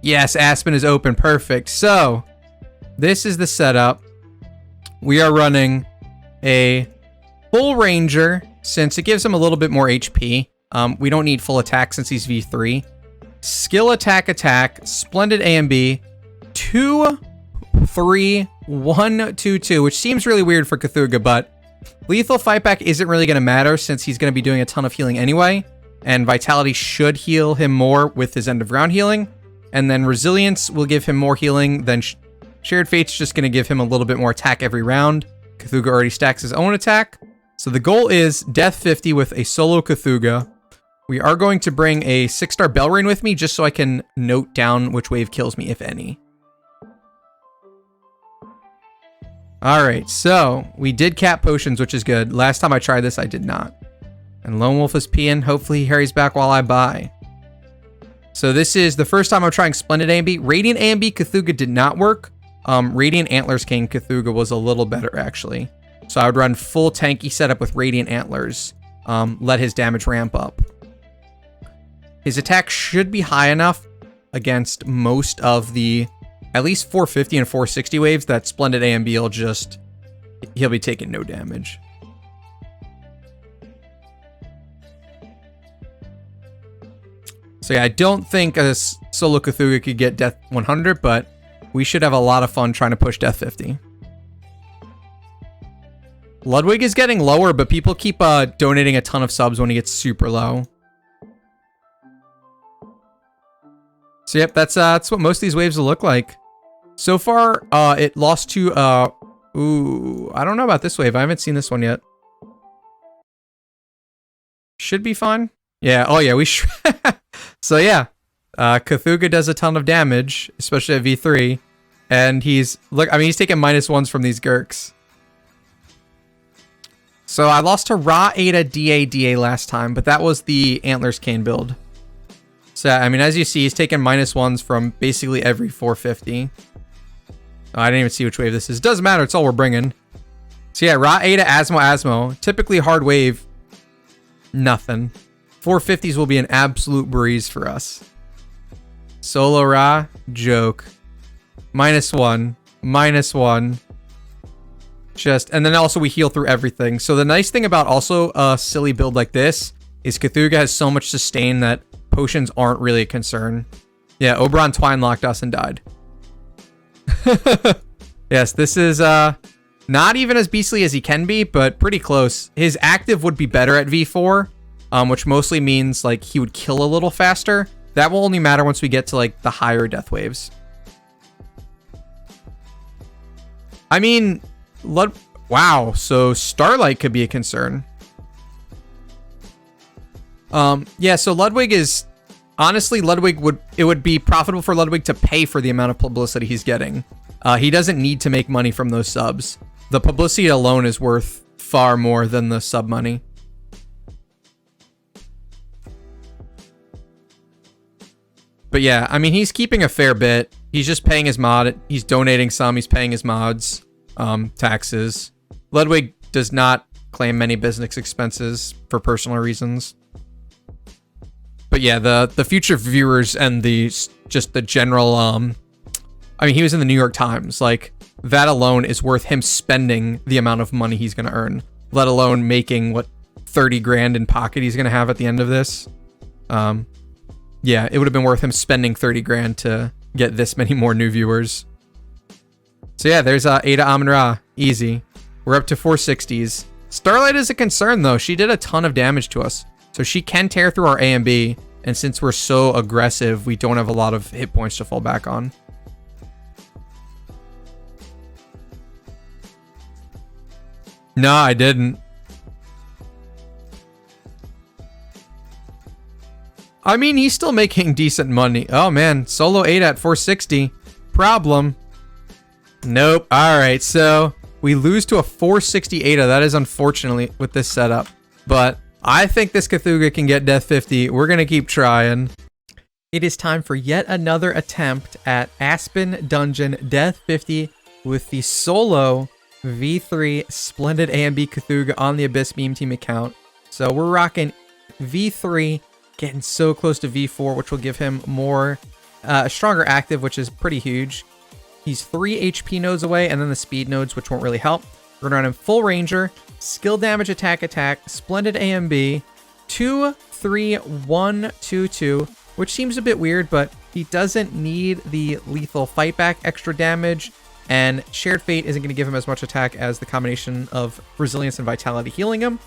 Yes, Aspen is open. Perfect. So, this is the setup. We are running a full Ranger, since it gives him a little bit more HP. We don't need full attack since he's V3. Skill attack, Splendid AMB, 2, 3, 1, 2, 2, which seems really weird for Cthugha, but lethal fight back isn't really going to matter since he's going to be doing a ton of healing anyway, and Vitality should heal him more with his end of round healing, and then Resilience will give him more healing than Shared Fate's just going to give him a little bit more attack every round. Cthugha already stacks his own attack. So the goal is Death 50 with a solo Cthugha. We are going to bring a 6-star Belrain with me just so I can note down which wave kills me, if any. Alright, so we did cap potions, which is good. Last time I tried this, I did not. And Lone Wolf is peeing. Hopefully he hurries back while I buy. So this is the first time I'm trying Splendid AMB. Radiant AMB Cthugha did not work. Radiant Antlers King Cthugha was a little better, actually. So I would run full tanky setup with Radiant Antlers. Let his damage ramp up. His attack should be high enough against most of the at least 450 and 460 waves that Splendid AMB will just... he'll be taking no damage. So yeah, I don't think a solo Cthugha could get Death 100, but we should have a lot of fun trying to push Death 50. Ludwig is getting lower, but people keep donating a ton of subs when he gets super low. So yep, that's what most of these waves will look like. So far, it lost to, ooh, I don't know about this wave. I haven't seen this one yet. Should be fine. Yeah, oh yeah, we should. So yeah, Cthugha does a ton of damage, especially at V3. And he's, look, I mean, he's taking -1s from these Gurks. So I lost to Ra, Aida, DA last time, but that was the Antlers Cane build. So, I mean, as you see, he's taking -1s from basically every 450. Oh, I didn't even see which wave this is. Doesn't matter, it's all we're bringing. So yeah, Ra, Aida, Asmo. Typically hard wave, nothing. 450s will be an absolute breeze for us. Solo Ra, joke. -1, -1. Just, and then also we heal through everything. So the nice thing about also a silly build like this is Cthugha has so much sustain that potions aren't really a concern. Yeah, Oberon Twine locked us and died. Yes, this is not even as beastly as he can be, but pretty close. His active would be better at V4, which mostly means like he would kill a little faster. That will only matter once we get to like the higher death waves. I mean, wow, so Starlight could be a concern. Yeah, so Ludwig is... Honestly, it would be profitable for Ludwig to pay for the amount of publicity he's getting. He doesn't need to make money from those subs. The publicity alone is worth far more than the sub money. But yeah, I mean, he's keeping a fair bit. He's just paying his mod. He's donating some. He's paying his mods, taxes. Ludwig does not claim many business expenses for personal reasons. But yeah, the future viewers and just the general, I mean, he was in the New York Times. Like, that alone is worth him spending the amount of money he's going to earn, let alone making, what, 30 grand in pocket he's going to have at the end of this. Yeah, it would have been worth him spending 30 grand to get this many more new viewers. So yeah, there's Aida, Amun-Ra. Easy. We're up to 460s. Starlight is a concern, though. She did a ton of damage to us. So she can tear through our A and B. And since we're so aggressive, we don't have a lot of hit points to fall back on. No, I didn't. I mean, he's still making decent money. Oh, man. Solo 8 at 460. Problem. Nope. All right. So we lose to a 460 Aida. That is unfortunately with this setup. But I think this Cthugha can get Death 50. We're going to keep trying. It is time for yet another attempt at Aspen Dungeon Death 50 with the solo V3 Splendid AMB Cthugha on the Abyss Meme Team account. So we're rocking V3, getting so close to V4, which will give him more a stronger active, which is pretty huge. He's 3 HP nodes away, and then the speed nodes, which won't really help. We're going to run him full ranger, skill damage, attack, splendid AMB, 2, 3, 1, 2, 2, which seems a bit weird, but he doesn't need the lethal fight back extra damage, and shared fate isn't going to give him as much attack as the combination of resilience and vitality healing him.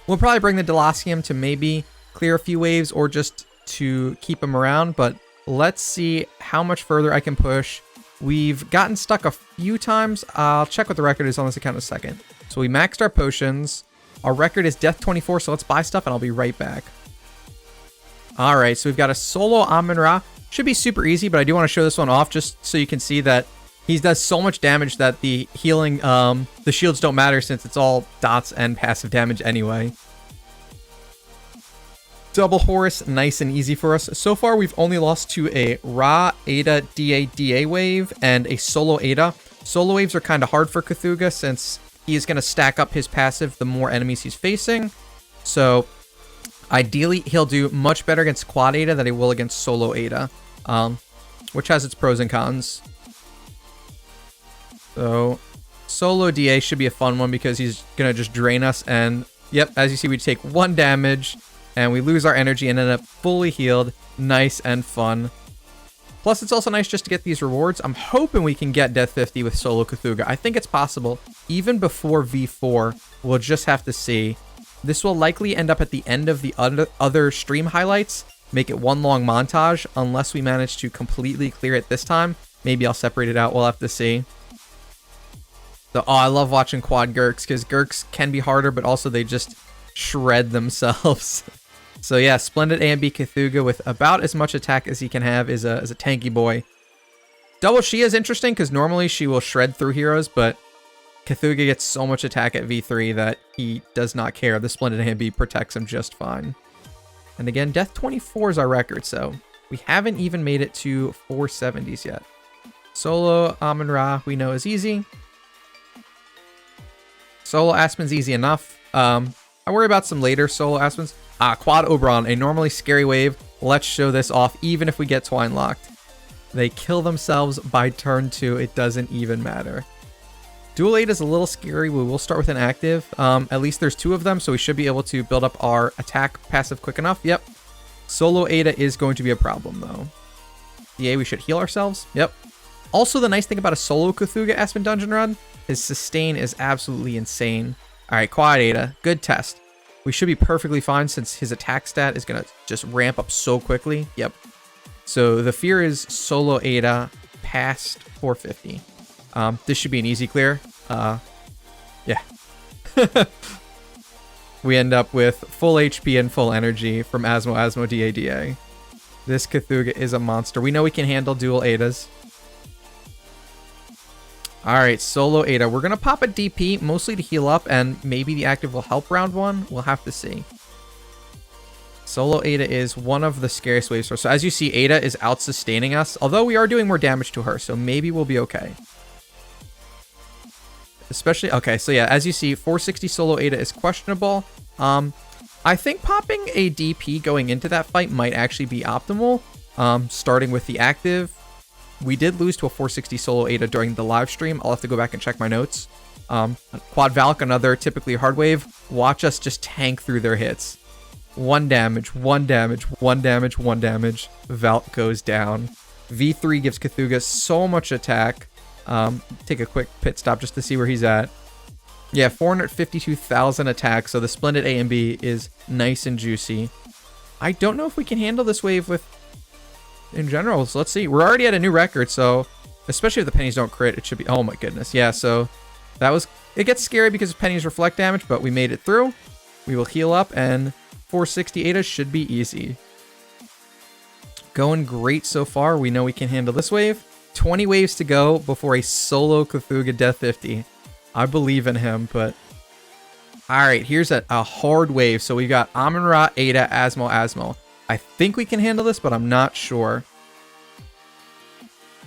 We'll probably bring the Delacium to maybe clear a few waves or just to keep him around, but let's see how much further I can push. We've gotten stuck a few times. I'll check what the record is on this account in a second. So we maxed our potions. Our record is death 24, so let's buy stuff and I'll be right back. All right, so we've got a solo Amun-Ra. Should be super easy, but I do want to show this one off just so you can see that he does so much damage that the healing, the shields don't matter since it's all dots and passive damage anyway. Double Horus, nice and easy for us. So far, we've only lost to a Ra, Aida, DA wave, and a solo Aida. Solo waves are kind of hard for Cthugha since he is going to stack up his passive the more enemies he's facing. So ideally, he'll do much better against quad Aida than he will against solo Aida, which has its pros and cons. So solo DA should be a fun one because he's going to just drain us. And yep, as you see, we take 1 damage and we lose our energy and end up fully healed. Nice and fun. Plus, it's also nice just to get these rewards. I'm hoping we can get Death 50 with solo Cthugha. I think it's possible. Even before V4, we'll just have to see. This will likely end up at the end of the other stream highlights. Make it one long montage, unless we manage to completely clear it this time. Maybe I'll separate it out. We'll have to see. So, I love watching quad Gurks, because Gurks can be harder, but also they just shred themselves. So yeah, Splendid AMB Cthugha with about as much attack as he can have is a tanky boy. Double Shia is interesting because normally she will shred through heroes, but Cthugha gets so much attack at V3 that he does not care. The Splendid AMB protects him just fine. And again, Death 24 is our record, so we haven't even made it to 470s yet. Solo Amun-Ra we know is easy. Solo Aspen's easy enough. I worry about some later solo Aspens. Quad Oberon, a normally scary wave. Let's show this off, even if we get Twine locked. They kill themselves by turn 2. It doesn't even matter. Dual Aid is a little scary. We will start with an active. At least there's 2 of them, so we should be able to build up our attack passive quick enough. Yep. Solo Aida is going to be a problem, though. Yeah, we should heal ourselves. Yep. Also, the nice thing about a solo Cthugha Aspen Dungeon run is sustain is absolutely insane. All right, Quad Aida. Good test. We should be perfectly fine since his attack stat is going to just ramp up so quickly. Yep. So the fear is solo Aida past 450. This should be an easy clear. Yeah. We end up with full HP and full energy from Asmo DA. This Cthugha is a monster. We know we can handle dual Aidas. Alright, solo Aida. We're going to pop a DP, mostly to heal up, and maybe the active will help round 1. We'll have to see. Solo Aida is one of the scariest waves for us. So as you see, Aida is out-sustaining us, although we are doing more damage to her, so maybe we'll be okay. Especially, okay, so yeah, as you see, 460 solo Aida is questionable. I think popping a DP going into that fight might actually be optimal, starting with the active. We did lose to a 460 solo Aida during the live stream. I'll have to go back and check my notes. Quad Valk, another typically hard wave. Watch us just tank through their hits. 1 damage, 1 damage, 1 damage, 1 damage. Valk goes down. V3 gives Cthugha so much attack. Take a quick pit stop just to see where he's at. Yeah, 452,000 attack, so the Splendid AMB is nice and juicy. I don't know if we can handle this wave with... in general, so let's see. We're already at a new record, so especially if the pennies don't crit, it should be... oh my goodness. Yeah, so that was... it gets scary because pennies reflect damage, but we made it through. We will heal up, and 460 Aida should be easy. Going great so far. We know we can handle this wave. 20 waves to go before a solo Cthugha Death 50. I believe in him, but... alright, here's a hard wave. So we got Amun-Ra, Aida, Asmo. I think we can handle this, but I'm not sure.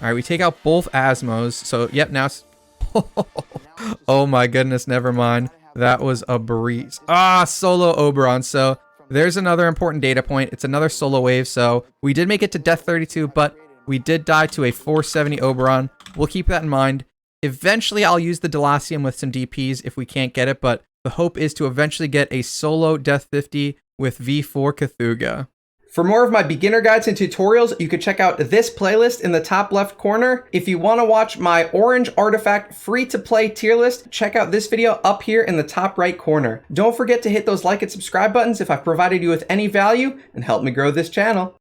Alright, we take out both Asmos. So, yep, now it's... oh my goodness, never mind. That was a breeze. Solo Oberon. So, there's another important data point. It's another solo wave, so we did make it to Death 32, but we did die to a 470 Oberon. We'll keep that in mind. Eventually, I'll use the Delacium with some DPs if we can't get it, but the hope is to eventually get a solo Death 50 with V4 Cthugha. For more of my beginner guides and tutorials, you can check out this playlist in the top left corner. If you want to watch my Orange Artifact free-to-play tier list, check out this video up here in the top right corner. Don't forget to hit those like and subscribe buttons if I've provided you with any value, and help me grow this channel.